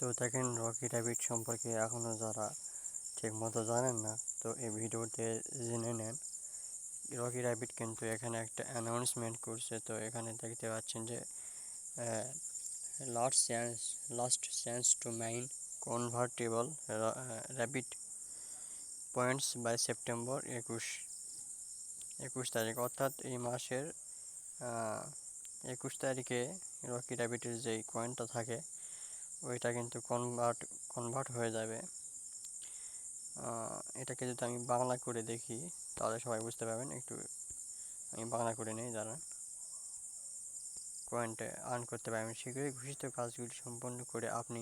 তো দেখেন Rocky rabbit সম্পর্কে এখনও যারা ঠিকমতো জানেন না, তো এই ভিডিওতে জেনে নেন। রকি র্যাবিট কিন্তু এখানে একটা অ্যানাউন্সমেন্ট করছে। তো এখানে দেখতে পাচ্ছেন যে last chance to mine convertible rabbit points by September 21 তারিখ, অর্থাৎ এই মাসের 21 তারিখে রকি র্যাবিটের যেই কয়েনটা থাকে ওইটা কিন্তু কনভার্ট হয়ে যাবে। এটাকে যদি আমি বাংলা করে দেখি তাহলে সবাই বুঝতে পারবেন। একটু আমি বাংলা করে নিই, দাঁড়ান। কয়েনটা আর্ন করতে পারবেন। শীঘ্রই ঘোষিত কাজগুলি সম্পন্ন করে আপনি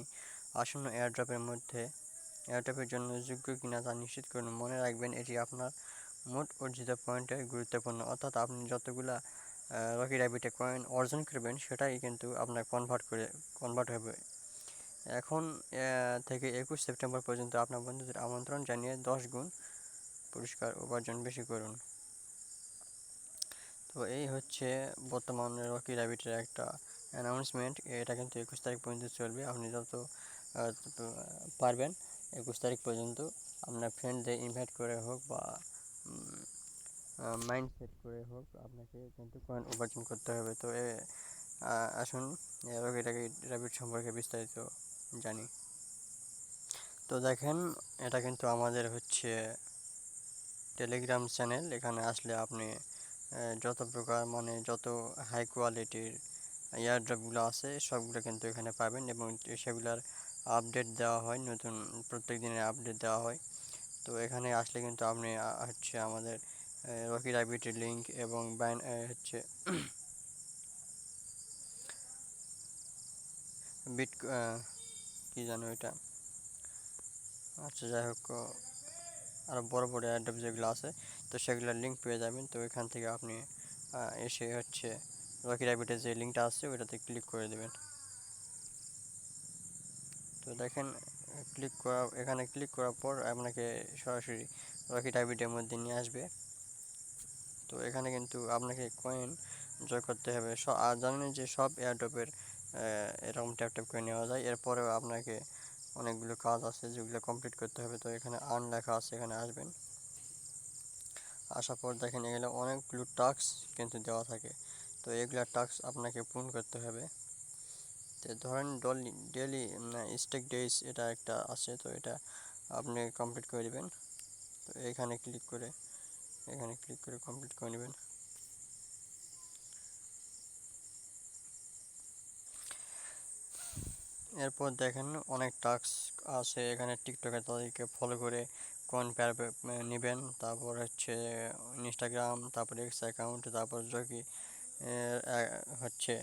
আসন্ন এয়ারড্রপের জন্য যোগ্য কিনা তা নিশ্চিত করুন। মনে রাখবেন, এটি আপনার মোট অর্জিত পয়েন্টের গুরুত্বপূর্ণ, অর্থাৎ আপনি যতগুলা রকি র্যাবিটে কয়েন অর্জন করবেন সেটাই কিন্তু আপনার কনভার্ট হবে। এখন থেকে 21 সেপ্টেম্বর পর্যন্ত আপনার বন্ধুদের আমন্ত্রণ জানিয়ে 10 গুণ পুরস্কার উপার্জন বেশি করুন। তো এই হচ্ছে বর্তমান রকি র্যাবিটের একটা অ্যানাউন্সমেন্ট। এটা কিন্তু 21 তারিখ পর্যন্ত চলবে। আপনি যত পারবেন 21 তারিখ পর্যন্ত আপনার ফ্রেন্ডদের ইনভাইট করে হোক বা মাইন্ড সেট করে হোক আপনাকে কিন্তু কয়েন উপার্জন করতে হবে। তো আসুন রকি র্যাবিট সম্পর্কে বিস্তারিত জানি। তো দেখেন, এটা কিন্তু আমাদের হচ্ছে টেলিগ্রাম চ্যানেল। এখানে আসলে আপনি যত প্রকার যত হাই কোয়ালিটির এয়ারড্রপগুলো আছে সবগুলো কিন্তু এখানে পাবেন, এবং সেগুলোর আপডেট দেওয়া হয়, নতুন প্রত্যেক দিনের আপডেট দেওয়া হয়। তো এখানে আসলে কিন্তু আপনি হচ্ছে আমাদের রকি র্যাবিটের লিঙ্ক এবং হচ্ছে বিট কি জানো এটা, আচ্ছা যাই হোক, আরও বড় বড় এয়ারড্রপ যেগুলো আছে তো সেগুলোর লিঙ্ক পেয়ে যাবেন। তো এখান থেকে আপনি এসে হচ্ছে রকি র্যাবিটের যে লিঙ্কটা আছে ওইটাতে ক্লিক করে দেবেন। তো দেখেন, এখানে ক্লিক করার পর আপনাকে সরাসরি রকি র্যাবিটের মধ্যে নিয়ে আসবে। তো এখানে কিন্তু আপনাকে কয়েন জয় করতে হবে। আর জানেন যে সব এয়ারড্রপের এরকম ট্যাপ ট্যাপ করে নেওয়া যায়। এরপরেও আপনাকে অনেকগুলো কাজ আছে যেগুলো কমপ্লিট করতে হবে। তো এখানে আর্ন লেখা আছে, এখানে আসবেন। আসার পর দেখেন এগুলো অনেকগুলো টাস্ক কিন্তু দেওয়া থাকে। তো এগুলা টাস্ক আপনাকে পূরণ করতে হবে। তো ধরেন ডেলি স্টেক ডেজ এটা একটা আছে, তো এটা আপনি কমপ্লিট করে দেবেন। তো এখানে ক্লিক করে কমপ্লিট করে নেবেন। এরপর দেখেন অনেক টাস্ক আছে এখানে। টিকটকে তাদেরকে ফলো করে কয়েন নেবেন। তারপর হচ্ছে ইনস্টাগ্রাম, তারপর এক্স অ্যাকাউন্ট, তারপর জকি হচ্ছে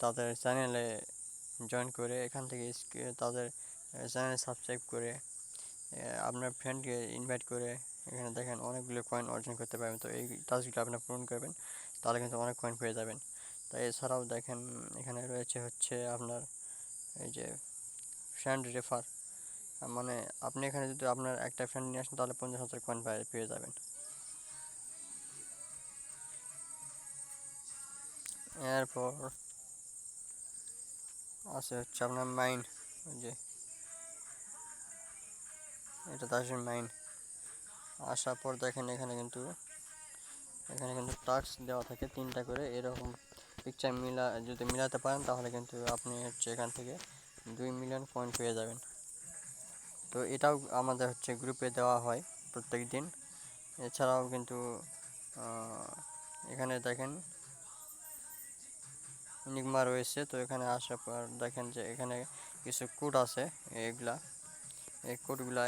তাদের চ্যানেলে জয়েন করে এখান থেকে তাদের চ্যানেল সাবস্ক্রাইব করে আপনার ফ্রেন্ডকে ইনভাইট করে এখানে দেখেন অনেকগুলো কয়েন অর্জন করতে পারবেন। তো এই টাস্কগুলো আপনার পূরণ করবেন, তাহলে কিন্তু অনেক কয়েন পেয়ে যাবেন। তাই এছাড়াও দেখেন এখানে রয়েছে হচ্ছে আপনার এই যে ফ্রেন্ড রেফার, আপনি এখানে যদি আপনার একটা ফ্রেন্ড নিয়ে আসেন তাহলে 50,000 কয়েন পেয়ে যাবেন। এরপর আছে হচ্ছে আপনার মাইন্ড, ওই যে এটা আসে মাইন্ড। আসার পর দেখেন এখানে কিন্তু টাস্ক দেওয়া থাকে 3টা করে। এরকম পিকচার যদি মিলাতে পারেন তাহলে কিন্তু আপনি হচ্ছে এখান থেকে 2 মিলিয়ন পয়েন্ট পেয়ে যাবেন। তো এটাও আমাদের হচ্ছে গ্রুপে দেওয়া হয় প্রত্যেক দিন। এছাড়াও কিন্তু এখানে দেখেন নিগমা রয়েছে। তো এখানে আসার পর দেখেন যে এখানে কিছু কোড আছে। এই কোডগুলা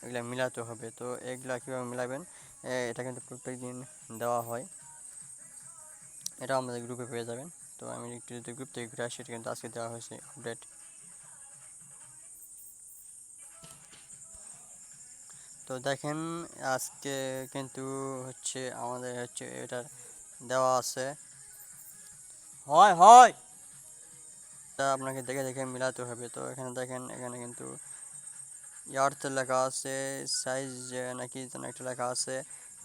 এগুলা মিলাতে হবে। তো এগুলা কীভাবে মিলাবেন এটা কিন্তু প্রত্যেক দিন দেওয়া হয়, এটা আমাদের গ্রুপে পেয়ে যাবেন। তো আমি একটু যদি গ্রুপ থেকে ঘুরে আসি, এটা কিন্তু আজকে দেওয়া হয়েছে আপডেট। তো দেখেন আজকে কিন্তু হচ্ছে আমাদের হচ্ছে এটা দেওয়া আছে, হয় হয় তা আপনাকে দেখে দেখে মিলাতে হবে। তো এখানে দেখেন এখানে কিন্তু ইয়ার্থ লেখা আছে, সাইজ নাকি যেন একটা লেখা আছে,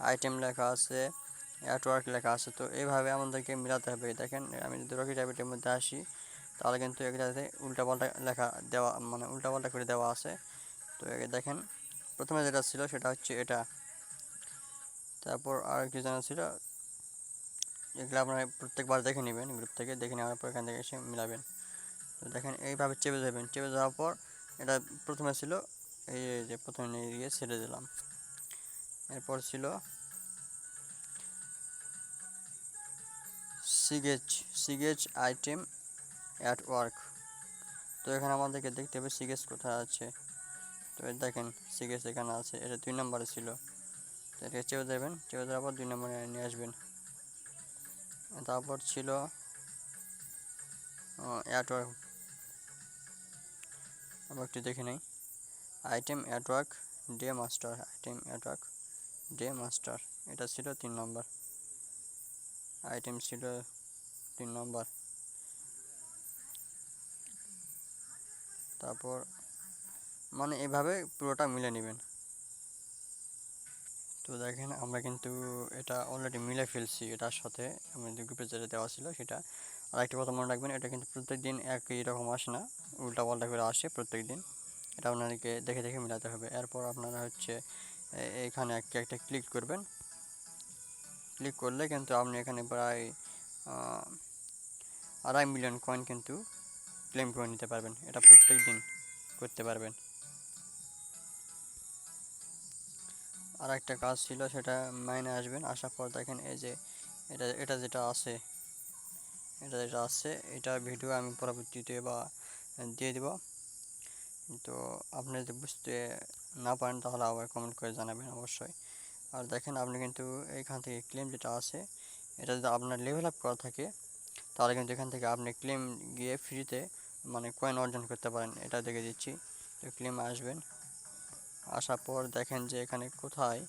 আইটেম লেখা আছে, নেটওয়ার্ক লেখা আছে। তো এইভাবে আমাদেরকে মিলাতে হবে। দেখেন আমি যদি রকি র্যাবিটের মধ্যে আসি, তাহলে কিন্তু এটাতে উল্টাপাল্টা লেখা দেওয়া, মানে উল্টাপাল্টা করে দেওয়া আছে। তো দেখেন প্রথমে যেটা ছিল সেটা হচ্ছে এটা, তারপর আর কি জানা ছিল, এগুলো আপনারা প্রত্যেকবার দেখে নেবেন, গ্রুপ থেকে দেখে নেওয়ার পর এখান থেকে এসে মিলাবেন। তো দেখেন এইভাবে চেপে যাবেন, চেপে যাওয়ার পর এটা প্রথমে ছিল এই যে প্রথমে নিয়ে গিয়ে ছেড়ে দিলাম। এরপর ছিল সিগেজ, সিগেজ আইটেম অ্যাট ওয়ার্ক। তো এখানে আমাদেরকে দেখতে হবে সিগেজ কোথায় আছে। তো দেখেন সিগেজ এখানে আছে, এটা 2 নম্বরে ছিল। তো এটাকে চেপে দেবেন, চেপে দেওয়ার পর 2 নম্বরে নিয়ে আসবেন। তারপর ছিল অ্যাট ওয়ার্ক, আমরা একটু দেখে নেই। Item at work day master, item at work day master, এটা ছিল 3 নম্বর আইটেম, ছিল 3 নম্বর। তারপর মানে এভাবে পুরোটা মিলে নেবেন। তো দেখেন আমরা কিন্তু এটা অলরেডি মিলে ফেলছি এটার সাথে আমাদের গ্রুপে যেটা দেওয়া ছিল সেটা। আর একটা কথা মনে রাখবেন, এটা কিন্তু প্রত্যেক দিন একই রকম আসে না, উল্টাপাল্টা করে আসে প্রত্যেক দিন। এটা আপনাদেরকে দেখে দেখে মিলাতে হবে। এরপর আপনারা হচ্ছে এখানে একটা ক্লিক করবেন। ক্লিক করলে কিন্তু আপনি এখানে প্রায় 2.5 মিলিয়ন কয়েন কিন্তু ক্লেম করে নিতে পারবেন। এটা প্রত্যেক দিন করতে পারবেন। আর একটা কাজ ছিল, সেটা মাইনে আসবেন, আসার পর দেখেন এই যে এটা যেটা আছে, এটা ভিডিও আমি পরবর্তীতে বা দিয়ে দেব। তো আপনি যদি বুঝতে না পারেন তাহলে আবার কমেন্ট করে জানাবেন অবশ্যই। আর দেখেন আপনি কিন্তু এখান থেকে ক্লেম যেটা আছে, এটা যদি আপনার লেভেল আপ করা থাকে তাহলে কিন্তু এখান থেকে আপনি ক্লেম গিয়ে ফ্রিতে মানে কয়েন অর্জন করতে পারেন। এটা দেখে দিচ্ছি। তো ক্লেম আসবেন, আসার পর দেখেন যে এখানে কোথায়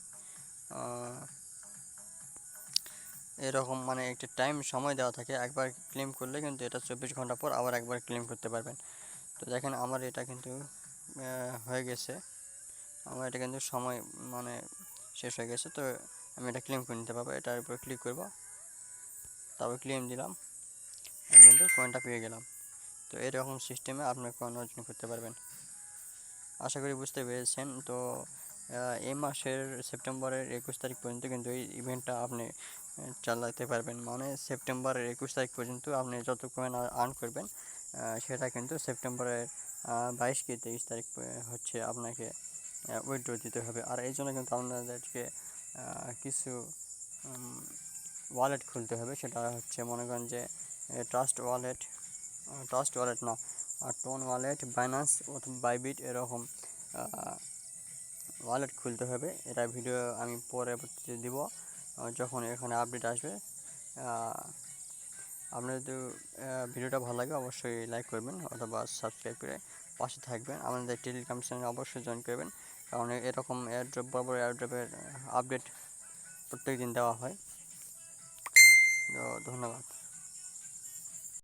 এরকম মানে একটা টাইম সময় দেওয়া থাকে, একবার ক্লেম করলে কিন্তু এটা 24 ঘন্টা পর আবার একবার ক্লেম করতে পারবেন। তো দেখেন আমার এটা কিন্তু হয়ে গেছে, আমার এটা কিন্তু সময় মানে শেষ হয়ে গেছে। তো আমি এটা ক্লেম করে নিতে পারবো, এটার উপর ক্লিক করব, তারপর ক্লেম দিলাম, আমি কিন্তু কয়েনটা পেয়ে গেলাম। তো এরকম সিস্টেমে আপনি কয়েন অর্জন করতে পারবেন। আশা করি বুঝতে পেরেছেন। তো এই মাসের সেপ্টেম্বরের 21 তারিখ পর্যন্ত কিন্তু এই ইভেন্টটা আপনি চালাতে পারবেন। মানে সেপ্টেম্বরের 21 তারিখ পর্যন্ত আপনি যত কয়েন আর্ন করবেন সেটা কিন্তু সেপ্টেম্বরের 22 কি 23 তারিখ হচ্ছে আপনাকে উইথড্র দিতে হবে। আর এই জন্য কিন্তু আপনাদেরকে কিছু ওয়ালেট খুলতে হবে। সেটা হচ্ছে মনে করেন যে ট্রাস্ট ওয়ালেট না, টোন ওয়ালেট, বাইন্যান্স অথবা বাইবিট, এরকম ওয়ালেট খুলতে হবে। এটা ভিডিও আমি পরবর্তীতে দিব যখন এখানে আপডেট আসবে। আপনার যদি ভিডিওটা ভালো লাগে অবশ্যই লাইক করবেন অথবা সাবস্ক্রাইব করে পাশে থাকবেন। আমাদের টেলিগ্রাম চ্যানেলে অবশ্যই জয়েন করবেন, কারণ এরকম এয়ারড্রপ বরাবর এয়ারড্রপের আপডেট প্রত্যেক দিন দেওয়া হয়। তো ধন্যবাদ।